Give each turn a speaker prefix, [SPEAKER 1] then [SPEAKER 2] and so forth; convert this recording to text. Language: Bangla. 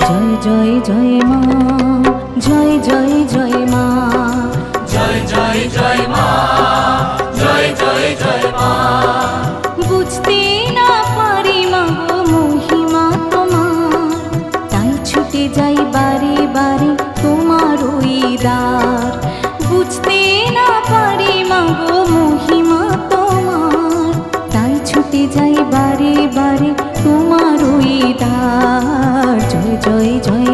[SPEAKER 1] জয় জয় জয় মা, জয় জয় জয় মা,
[SPEAKER 2] জয় জয় জয় মা, জয় জয় জয় মা।
[SPEAKER 1] বুঝতে না পারি মা গো মহিমা তোমার, তাই ছুটে যাই বারে বারে তোমার ওই দ্বার। বুঝতে না পারি মা গো মহিমা তোমার, তাই ছুটে যাই বারে বারে তোমার ওই দ্বার। জয় জয় জয়